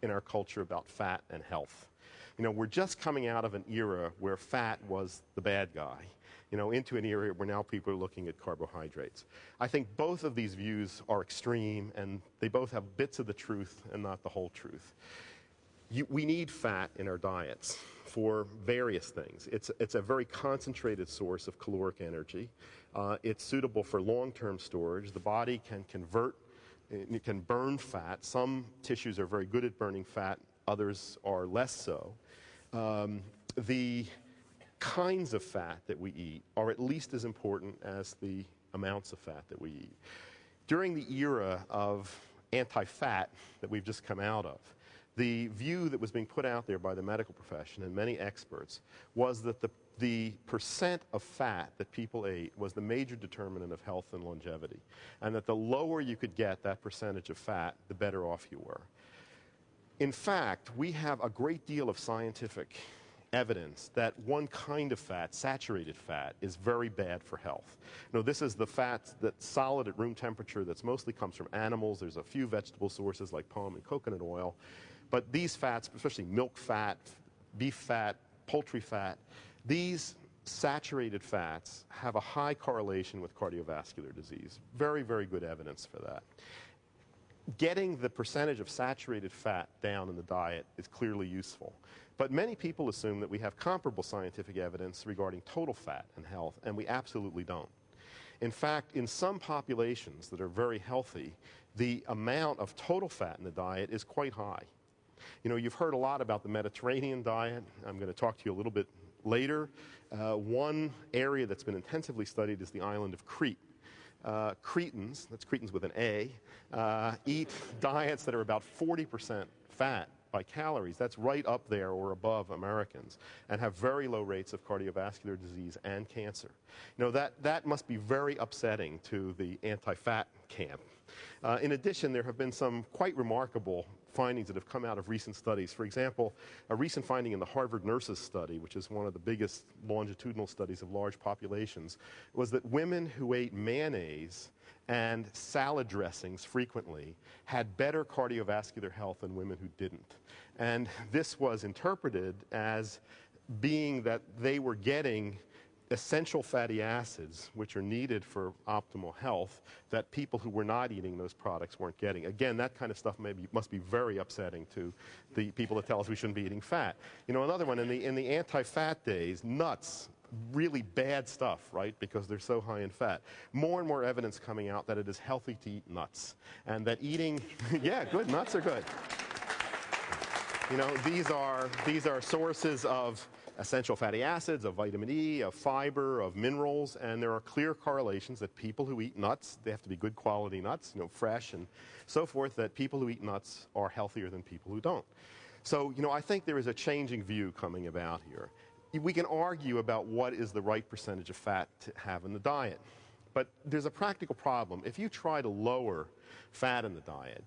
in our culture about fat and health. You know, we're just coming out of an era where fat was the bad guy, you know, into an era where now people are looking at carbohydrates. I think both of these views are extreme, and they both have bits of the truth and not the whole truth. We need fat in our diets for various things. It's a very concentrated source of caloric energy. It's suitable for long-term storage. The body can convert, it can burn fat. Some tissues are very good at burning fat, others are less so. The kinds of fat that we eat are at least as important as the amounts of fat that we eat. During the era of anti-fat that we've just come out of, the view that was being put out there by the medical profession and many experts was that the percent of fat that people ate was the major determinant of health and longevity, and that the lower you could get that percentage of fat, the better off you were. In fact, we have a great deal of scientific evidence that one kind of fat, saturated fat, is very bad for health. You know, this is the fat that's solid at room temperature that mostly comes from animals. There's a few vegetable sources like palm and coconut oil. But these fats, especially milk fat, beef fat, poultry fat, these saturated fats have a high correlation with cardiovascular disease. Very, very good evidence for that. Getting the percentage of saturated fat down in the diet is clearly useful. But many people assume that we have comparable scientific evidence regarding total fat and health, and we absolutely don't. In fact, in some populations that are very healthy, the amount of total fat in the diet is quite high. You know, you've heard a lot about the Mediterranean diet. I'm going to talk to you a little bit later. One area that's been intensively studied is the island of Crete. Cretans, that's Cretans with an A, eat diets that are about 40% fat by calories. That's right up there or above Americans, and have very low rates of cardiovascular disease and cancer. You know, that must be very upsetting to the anti-fat camp. In addition, there have been some quite remarkable findings that have come out of recent studies. For example, a recent finding in the Harvard Nurses Study, which is one of the biggest longitudinal studies of large populations, was that women who ate mayonnaise and salad dressings frequently had better cardiovascular health than women who didn't. And this was interpreted as being that they were getting essential fatty acids, which are needed for optimal health, that people who were not eating those products weren't getting. Again, that kind of stuff must be very upsetting to the people that tell us we shouldn't be eating fat. You know, another one, in the anti-fat days, nuts, really bad stuff, right, because they're so high in fat. More and more evidence coming out that it is healthy to eat nuts, and that eating, yeah, good, nuts are good. You know, these are sources of essential fatty acids, of vitamin E, of fiber, of minerals, and there are clear correlations that people who eat nuts, they have to be good quality nuts, you know, fresh and so forth, that people who eat nuts are healthier than people who don't. So, you know, I think there is a changing view coming about here. We can argue about what is the right percentage of fat to have in the diet, but there's a practical problem. If you try to lower fat in the diet,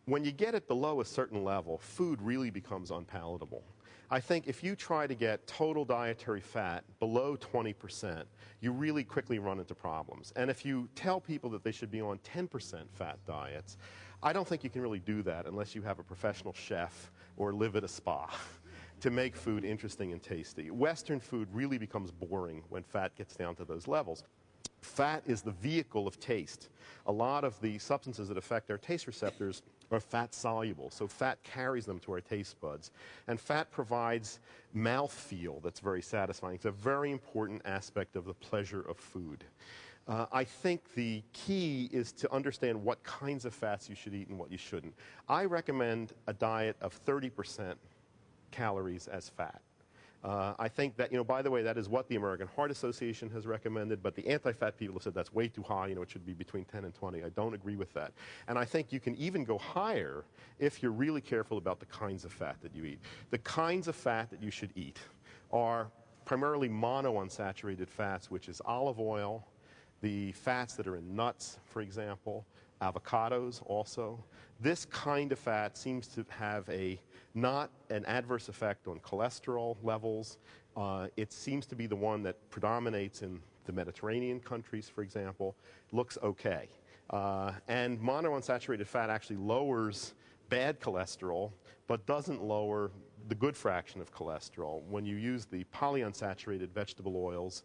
when you get it below a certain level, food really becomes unpalatable. I think if you try to get total dietary fat below 20%, you really quickly run into problems. And if you tell people that they should be on 10% fat diets, I don't think you can really do that unless you have a professional chef or live at a spa to make food interesting and tasty. Western food really becomes boring when fat gets down to those levels. Fat is the vehicle of taste. A lot of the substances that affect our taste receptors are fat soluble, so fat carries them to our taste buds. And fat provides mouthfeel that's very satisfying. It's a very important aspect of the pleasure of food. I think the key is to understand what kinds of fats you should eat and what you shouldn't. I recommend a diet of 30% calories as fat. I think that, you know, by the way, that is what the American Heart Association has recommended, but the anti-fat people have said that's way too high, you know, it should be between 10 and 20. I don't agree with that. And I think you can even go higher if you're really careful about the kinds of fat that you eat. The kinds of fat that you should eat are primarily monounsaturated fats, which is olive oil, the fats that are in nuts, for example, avocados also. This kind of fat seems to have not an adverse effect on cholesterol levels. It seems to be the one that predominates in the Mediterranean countries, for example. Looks okay. And monounsaturated fat actually lowers bad cholesterol, but doesn't lower the good fraction of cholesterol. When you use the polyunsaturated vegetable oils,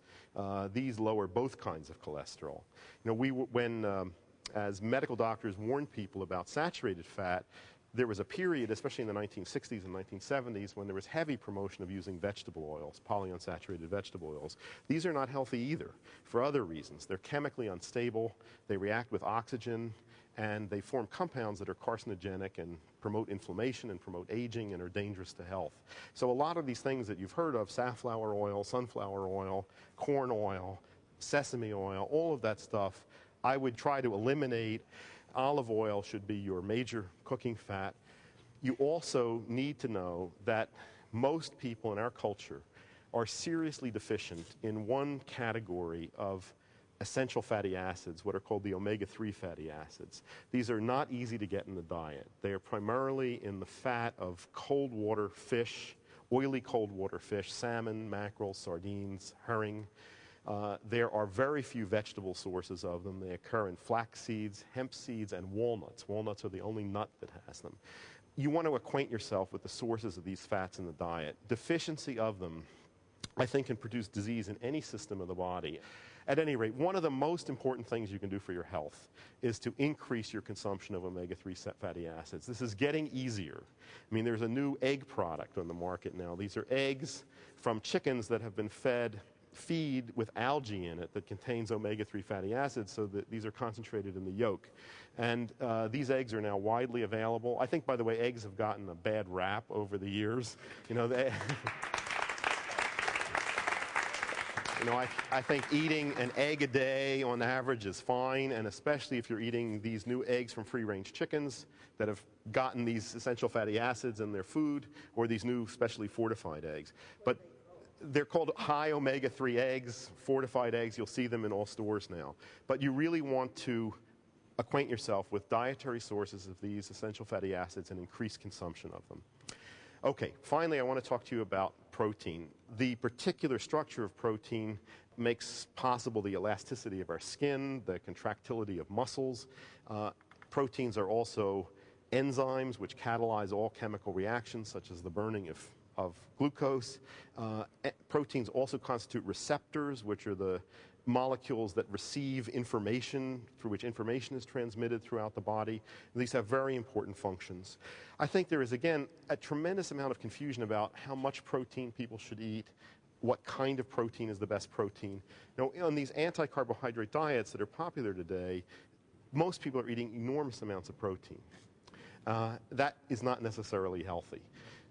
these lower both kinds of cholesterol. You know, as medical doctors warned people about saturated fat, there was a period, especially in the 1960s and 1970s, when there was heavy promotion of using vegetable oils, polyunsaturated vegetable oils. These are not healthy either, for other reasons. They're chemically unstable, they react with oxygen, and they form compounds that are carcinogenic and promote inflammation and promote aging and are dangerous to health. So a lot of these things that you've heard of, safflower oil, sunflower oil, corn oil, sesame oil, all of that stuff, I would try to eliminate. Olive oil should be your major cooking fat. You also need to know that most people in our culture are seriously deficient in one category of essential fatty acids, what are called the omega-3 fatty acids. These are not easy to get in the diet. They are primarily in the fat of cold water fish, oily cold water fish, salmon, mackerel, sardines, herring. There are very few vegetable sources of them. They occur in flax seeds, hemp seeds, and walnuts. Walnuts are the only nut that has them. You want to acquaint yourself with the sources of these fats in the diet. Deficiency of them, I think, can produce disease in any system of the body. At any rate, one of the most important things you can do for your health is to increase your consumption of omega-3 fatty acids. This is getting easier. I mean, there's a new egg product on the market now. These are eggs from chickens that have been fed feed with algae in it that contains omega-3 fatty acids, so that these are concentrated in the yolk. And these eggs are now widely available. I think, by the way, eggs have gotten a bad rap over the years. You know, I think eating an egg a day on average is fine, and especially if you're eating these new eggs from free-range chickens that have gotten these essential fatty acids in their food, or these new specially fortified eggs. But they're called high omega-3 eggs, fortified eggs. You'll see them in all stores now. But you really want to acquaint yourself with dietary sources of these essential fatty acids and increase consumption of them. Okay, finally, I want to talk to you about protein. The particular structure of protein makes possible the elasticity of our skin, the contractility of muscles. Proteins are also enzymes which catalyze all chemical reactions, such as the burning of glucose. Proteins also constitute receptors, which are the molecules that receive information, through which information is transmitted throughout the body. These have very important functions. I think there is, again, a tremendous amount of confusion about how much protein people should eat, what kind of protein is the best protein. Now, on these anti-carbohydrate diets that are popular today, most people are eating enormous amounts of protein. That is not necessarily healthy.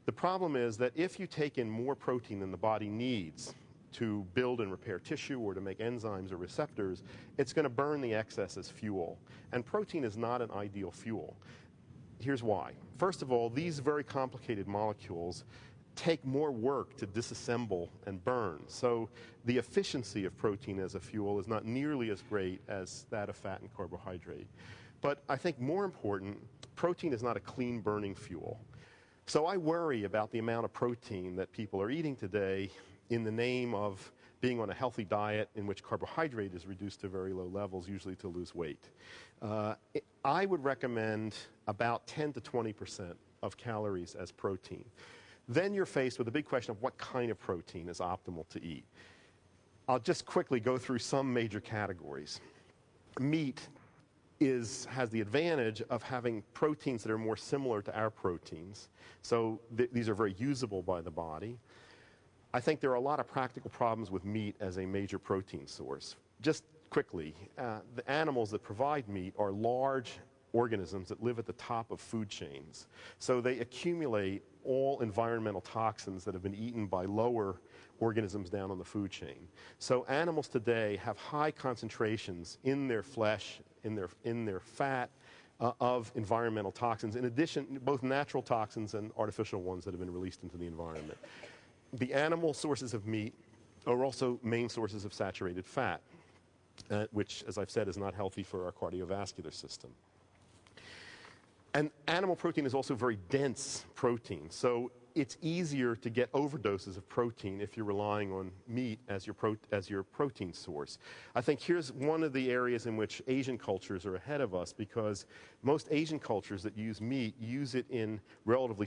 The problem is that if you take in more protein than the body needs to build and repair tissue or to make enzymes or receptors, it's going to burn the excess as fuel. And protein is not an ideal fuel. Here's why. First of all, these very complicated molecules take more work to disassemble and burn. So the efficiency of protein as a fuel is not nearly as great as that of fat and carbohydrate. But I think more important, protein is not a clean burning fuel. So I worry about the amount of protein that people are eating today in the name of being on a healthy diet in which carbohydrate is reduced to very low levels, usually to lose weight. I would recommend about 10 to 20% of calories as protein. Then you're faced with the big question of what kind of protein is optimal to eat. I'll just quickly go through some major categories. Meat has the advantage of having proteins that are more similar to our proteins. So these are very usable by the body. I think there are a lot of practical problems with meat as a major protein source. Just quickly, the animals that provide meat are large organisms that live at the top of food chains. So they accumulate all environmental toxins that have been eaten by lower organisms down on the food chain. So animals today have high concentrations in their flesh, in their fat, of environmental toxins, in addition, both natural toxins and artificial ones that have been released into the environment. The animal sources of meat are also main sources of saturated fat, which, as I've said, is not healthy for our cardiovascular system. And animal protein is also very dense protein. So it's easier to get overdoses of protein if you're relying on meat as your protein source. I think here's one of the areas in which Asian cultures are ahead of us, because most Asian cultures that use meat use it in relatively